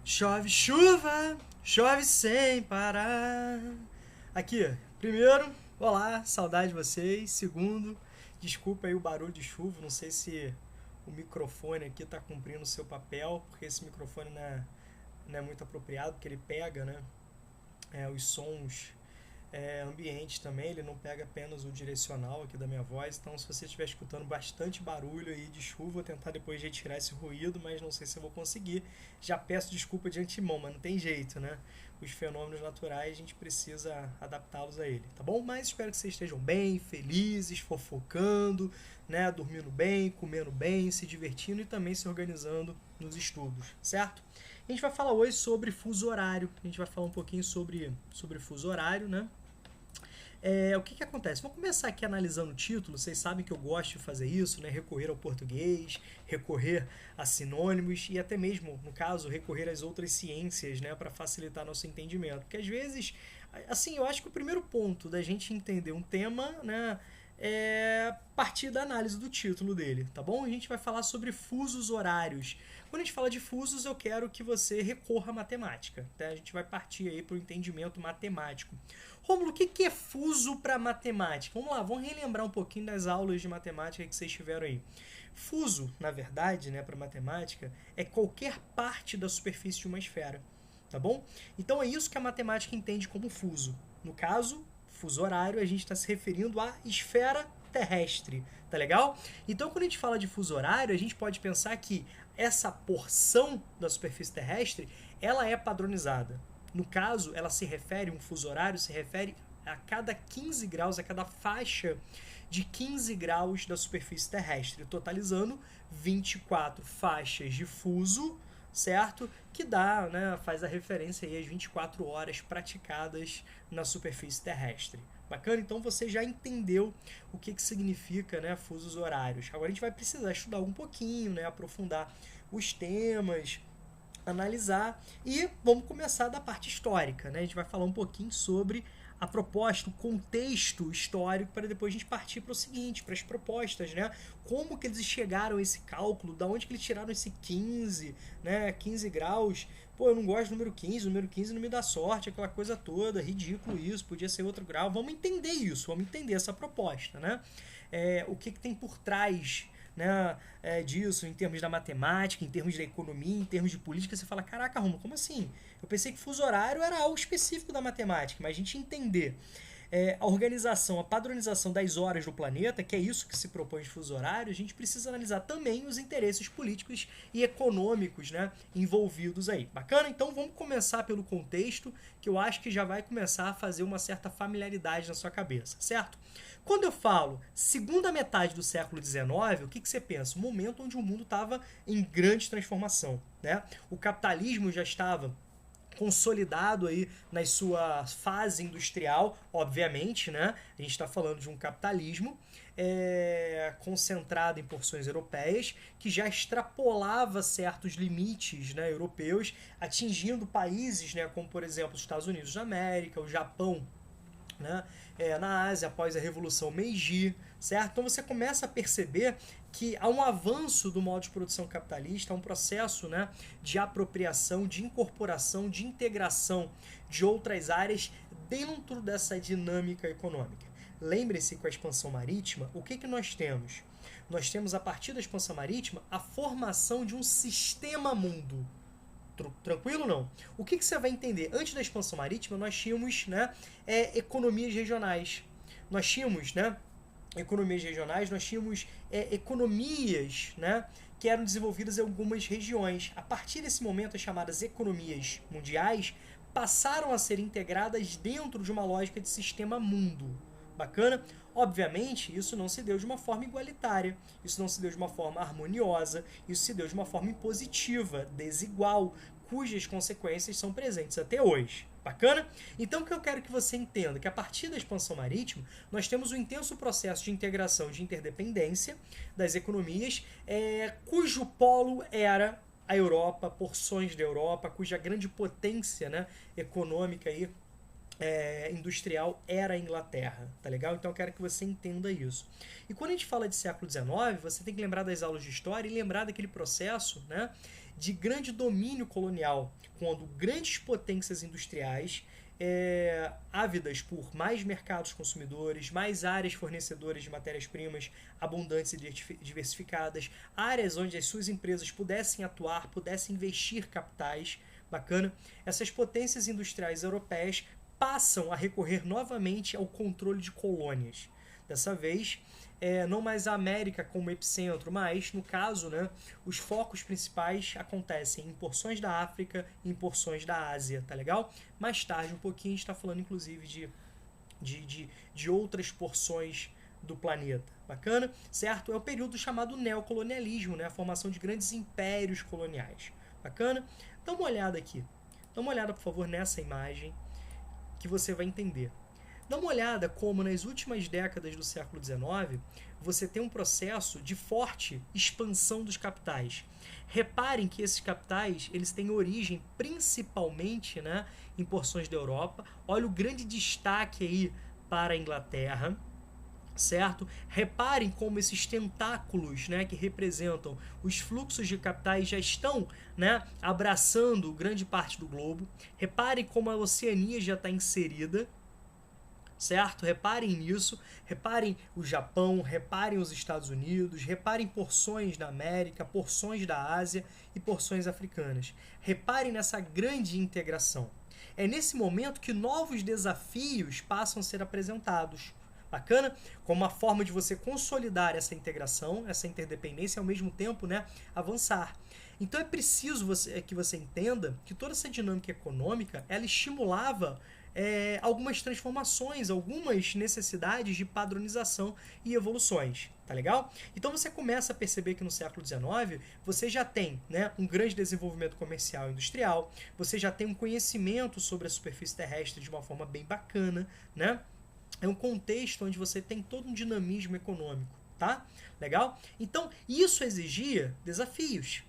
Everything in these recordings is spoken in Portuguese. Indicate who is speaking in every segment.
Speaker 1: Chove chuva, chove sem parar. Aqui, primeiro, olá, saudade de vocês. Segundo, desculpa aí o barulho de chuva, não sei se o microfone aqui tá cumprindo o seu papel, porque esse microfone não é muito apropriado, porque ele pega, né, os sons ambientes também, ele não pega apenas o direcional aqui da minha voz. Então, se você estiver escutando bastante barulho aí de chuva, vou tentar depois retirar esse ruído, mas não sei se eu vou conseguir. Já peço desculpa de antemão, mas não tem jeito, né? Os fenômenos naturais, a gente precisa adaptá-los a ele, tá bom? Mas espero que vocês estejam bem, felizes, fofocando, né? Dormindo bem, se divertindo e também se organizando nos estudos, certo? A gente vai falar hoje sobre fuso horário. A gente vai falar um pouquinho sobre fuso horário, né? O que acontece? Vamos começar aqui analisando o título. Vocês sabem que eu gosto de fazer isso, né? Recorrer ao português, recorrer a sinônimos e até mesmo, no caso, recorrer às outras ciências, né? Para facilitar nosso entendimento. Porque às vezes, assim, eu acho que o primeiro ponto da gente entender um tema, né? É partir da análise do título dele, tá bom? A gente vai falar sobre fusos horários. Quando a gente fala de fusos, eu quero que você recorra à matemática, tá? A gente vai partir aí para o entendimento matemático. Rômulo, o que é fuso para matemática? Vamos lá, vamos relembrar um pouquinho das aulas de matemática que vocês tiveram aí. Fuso, na verdade, né, para matemática, é qualquer parte da superfície de uma esfera, tá bom? Então é isso que a matemática entende como fuso. No caso, fuso horário, a gente está se referindo à esfera terrestre, tá legal? Então, quando a gente fala de fuso horário, a gente pode pensar que essa porção da superfície terrestre, ela é padronizada. No caso, ela se refere, um fuso horário se refere a cada 15 graus, a cada faixa de 15 graus da superfície terrestre, totalizando 24 faixas de fuso, certo? Que dá, né, faz a referência aí às 24 horas praticadas na superfície terrestre. Bacana? Então você já entendeu o que significa, né, fusos horários. Agora a gente vai precisar estudar um pouquinho, né, aprofundar os temas, analisar e vamos começar da parte histórica, né? A gente vai falar um pouquinho sobre a proposta, o contexto histórico, para depois a gente partir para o seguinte, para as propostas, né? Como que eles chegaram a esse cálculo, da onde que eles tiraram esse 15, né? 15 graus. Pô, eu não gosto do número 15 não me dá sorte, aquela coisa toda, ridículo isso, podia ser outro grau. Vamos entender isso, vamos entender essa proposta, né? O que tem por trás, né, disso, em termos da matemática, em termos da economia, em termos de política. Você fala, caraca, Romulo, como assim? Eu pensei que fuso horário era algo específico da matemática, mas a gente entender a organização, a padronização das horas do planeta, que é isso que se propõe de fuso horário, a gente precisa analisar também os interesses políticos e econômicos, né, envolvidos aí. Bacana? Então vamos começar pelo contexto, que eu acho que já vai começar a fazer uma certa familiaridade na sua cabeça, certo? Quando eu falo segunda metade do século XIX, o que você pensa? Um momento onde o mundo estava em grande transformação, né? O capitalismo já estava consolidado aí na sua fase industrial, obviamente, né? A gente está falando de um capitalismo concentrado em porções europeias, que já extrapolava certos limites, né, europeus, atingindo países, né, como, por exemplo, os Estados Unidos da América, o Japão, né, na Ásia após a Revolução Meiji, certo? Então você começa a perceber que há um avanço do modo de produção capitalista, há um processo, né, de apropriação, de incorporação, de integração de outras áreas dentro dessa dinâmica econômica. Lembre-se, com a expansão marítima, o que nós temos? Nós temos, a partir da expansão marítima, a formação de um sistema mundo. Tranquilo ou não? O que você vai entender? Antes da expansão marítima, nós tínhamos, né, economias regionais. Nós tínhamos, né, economias regionais, nós tínhamos economias, né, que eram desenvolvidas em algumas regiões. A partir desse momento, as chamadas economias mundiais passaram a ser integradas dentro de uma lógica de sistema mundo. Bacana? Obviamente, isso não se deu de uma forma igualitária, isso não se deu de uma forma harmoniosa, isso se deu de uma forma impositiva, desigual, cujas consequências são presentes até hoje. Bacana? Então, o que eu quero que você entenda? Que a partir da expansão marítima, nós temos um intenso processo de integração, de interdependência das economias, cujo polo era a Europa, porções da Europa, cuja grande potência, né, econômica aí, industrial era a Inglaterra, tá legal? Então eu quero que você entenda isso. E quando a gente fala de século XIX, você tem que lembrar das aulas de história e lembrar daquele processo, né, de grande domínio colonial, quando grandes potências industriais ávidas por mais mercados consumidores, mais áreas fornecedoras de matérias-primas abundantes e diversificadas, áreas onde as suas empresas pudessem atuar, pudessem investir capitais, bacana. Essas potências industriais europeias passam a recorrer novamente ao controle de colônias. Dessa vez, não mais a América como epicentro, mas, no caso, né, os focos principais acontecem em porções da África e em porções da Ásia, tá legal? Mais tarde, um pouquinho, a gente está falando, inclusive, de outras porções do planeta. Bacana? Certo? É o período chamado neocolonialismo, né? A formação de grandes impérios coloniais. Bacana? Dá uma olhada aqui. Dá uma olhada, por favor, nessa imagem que você vai entender. Dá uma olhada como nas últimas décadas do século XIX você tem um processo de forte expansão dos capitais. Reparem que esses capitais eles têm origem principalmente, né, em porções da Europa. Olha o grande destaque aí para a Inglaterra, certo? Reparem como esses tentáculos, né, que representam os fluxos de capitais já estão, né, abraçando grande parte do globo. Reparem como a Oceania já está inserida, certo? Reparem nisso, reparem o Japão, reparem os Estados Unidos, reparem porções da América, porções da Ásia e porções africanas. Reparem nessa grande integração. É nesse momento que novos desafios passam a ser apresentados. Bacana? Como uma forma de você consolidar essa integração, essa interdependência e ao mesmo tempo, né, avançar. Então é preciso que você entenda que toda essa dinâmica econômica ela estimulava algumas transformações, algumas necessidades de padronização e evoluções, tá legal? Então você começa a perceber que no século XIX você já tem, né, um grande desenvolvimento comercial e industrial, você já tem um conhecimento sobre a superfície terrestre de uma forma bem bacana, né? É um contexto onde você tem todo um dinamismo econômico, tá? Legal? Então isso exigia desafios,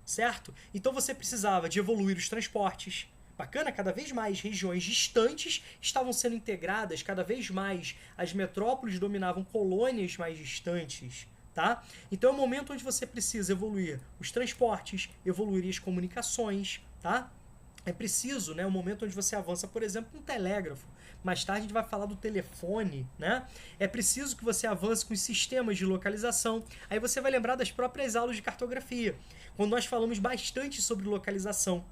Speaker 1: certo? Então você precisava de evoluir os transportes. Bacana, cada vez mais regiões distantes estavam sendo integradas, cada vez mais as metrópoles dominavam colônias mais distantes, tá? Então é um momento onde você precisa evoluir os transportes, evoluir as comunicações, tá? É preciso, né, um momento onde você avança, por exemplo, um telégrafo. Mais tarde a gente vai falar do telefone, né? É preciso que você avance com os sistemas de localização. Aí você vai lembrar das próprias aulas de cartografia, quando nós falamos bastante sobre localização.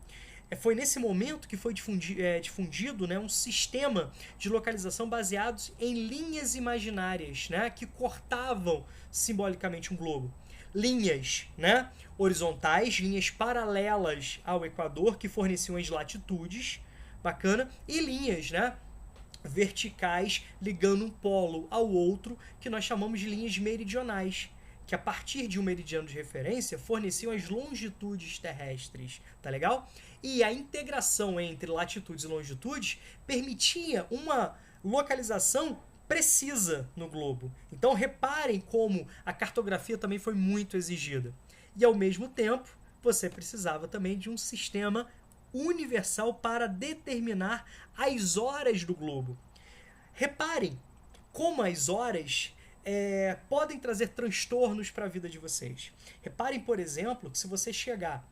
Speaker 1: Foi nesse momento que foi difundido, né, um sistema de localização baseado em linhas imaginárias, né, que cortavam simbolicamente um globo. Linhas, né, horizontais, linhas paralelas ao Equador, que forneciam as latitudes, bacana, e linhas, né, verticais ligando um polo ao outro, que nós chamamos de linhas meridionais, que a partir de um meridiano de referência forneciam as longitudes terrestres, tá legal? E a integração entre latitudes e longitudes permitia uma localização precisa no globo. Então reparem como a cartografia também foi muito exigida. E ao mesmo tempo, você precisava também de um sistema universal para determinar as horas do globo. Reparem como as horas podem trazer transtornos para a vida de vocês. Reparem, por exemplo, que se você chegar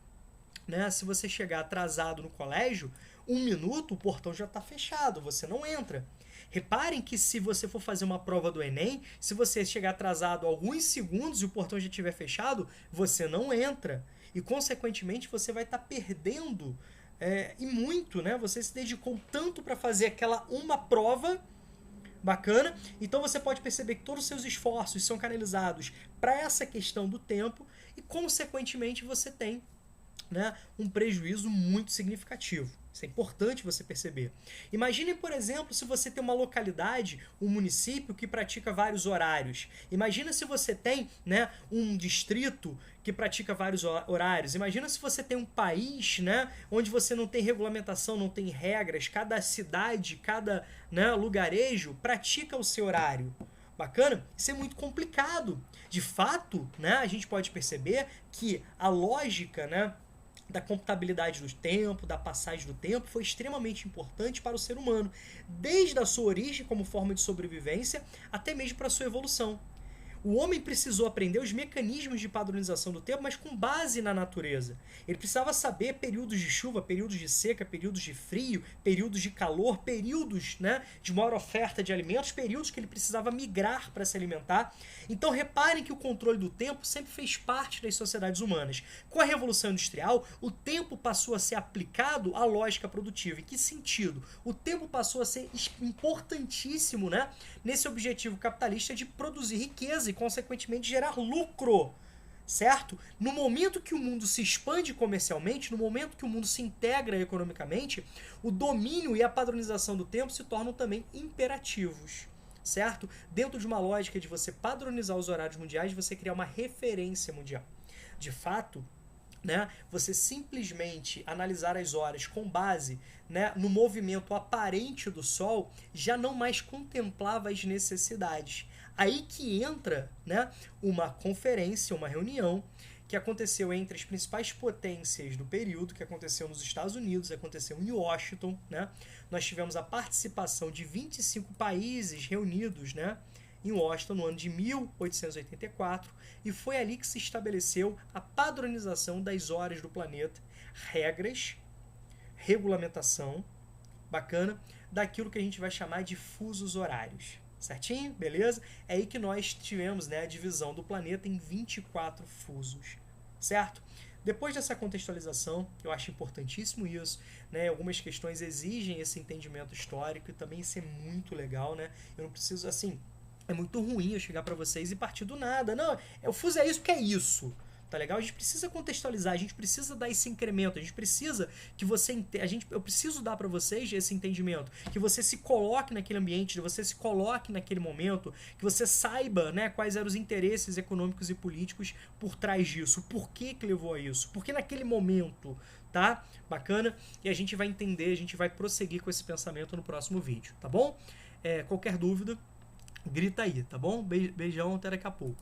Speaker 1: atrasado no colégio, 1 minuto o portão já está fechado, você não entra. Reparem que se você for fazer uma prova do Enem, se você chegar atrasado alguns segundos e o portão já estiver fechado, você não entra. E, consequentemente, você vai estar perdendo e muito, né? Você se dedicou tanto para fazer aquela uma prova bacana, então você pode perceber que todos os seus esforços são canalizados para essa questão do tempo e, consequentemente, você tem, né, um prejuízo muito significativo. Isso é importante você perceber. Imagine, por exemplo, se você tem uma localidade, um município que pratica vários horários. Imagina se você tem, né, um distrito que pratica vários horários. Imagina se você tem um país, né, onde você não tem regulamentação, não tem regras. Cada cidade, cada, né, lugarejo pratica o seu horário. Bacana? Isso é muito complicado. De fato, né, a gente pode perceber que a lógica, né, da computabilidade do tempo, da passagem do tempo, foi extremamente importante para o ser humano, desde a sua origem como forma de sobrevivência, até mesmo para a sua evolução. O homem precisou aprender os mecanismos de padronização do tempo, mas com base na natureza. Ele precisava saber períodos de chuva, períodos de seca, períodos de frio, períodos de calor, períodos, né, de maior oferta de alimentos, períodos que ele precisava migrar para se alimentar. Então reparem que o controle do tempo sempre fez parte das sociedades humanas. Com a Revolução Industrial, o tempo passou a ser aplicado à lógica produtiva. Em que sentido? O tempo passou a ser importantíssimo, né, nesse objetivo capitalista de produzir riqueza e, consequentemente, gerar lucro, certo? No momento que o mundo se expande comercialmente, no momento que o mundo se integra economicamente, o domínio e a padronização do tempo se tornam também imperativos, certo? Dentro de uma lógica de você padronizar os horários mundiais, você criar uma referência mundial. De fato, né, você simplesmente analisar as horas com base, né, no movimento aparente do Sol já não mais contemplava as necessidades. Aí que entra, né, uma conferência, uma reunião que aconteceu entre as principais potências do período, que aconteceu nos Estados Unidos, aconteceu em Washington, né? Nós tivemos a participação de 25 países reunidos, né, em Washington no ano de 1884, e foi ali que se estabeleceu a padronização das horas do planeta, regras, regulamentação, bacana, daquilo que a gente vai chamar de fusos horários. Certinho? Beleza? É aí que nós tivemos, né, a divisão do planeta em 24 fusos, certo? Depois dessa contextualização, eu acho importantíssimo isso, né? Algumas questões exigem esse entendimento histórico e também isso é muito legal, né? Eu não preciso, assim, é muito ruim eu chegar para vocês e partir do nada. Não, o fuso é isso porque é isso. Tá legal? A gente precisa contextualizar, a gente precisa dar esse incremento, a gente precisa que você eu preciso dar para vocês esse entendimento, que você se coloque naquele ambiente, que você se coloque naquele momento, que você saiba, né, quais eram os interesses econômicos e políticos por trás disso, por que levou a isso, por que naquele momento, tá? Bacana? E a gente vai entender, a gente vai prosseguir com esse pensamento no próximo vídeo, tá bom? Qualquer dúvida, grita aí, tá bom? Beijão, até daqui a pouco.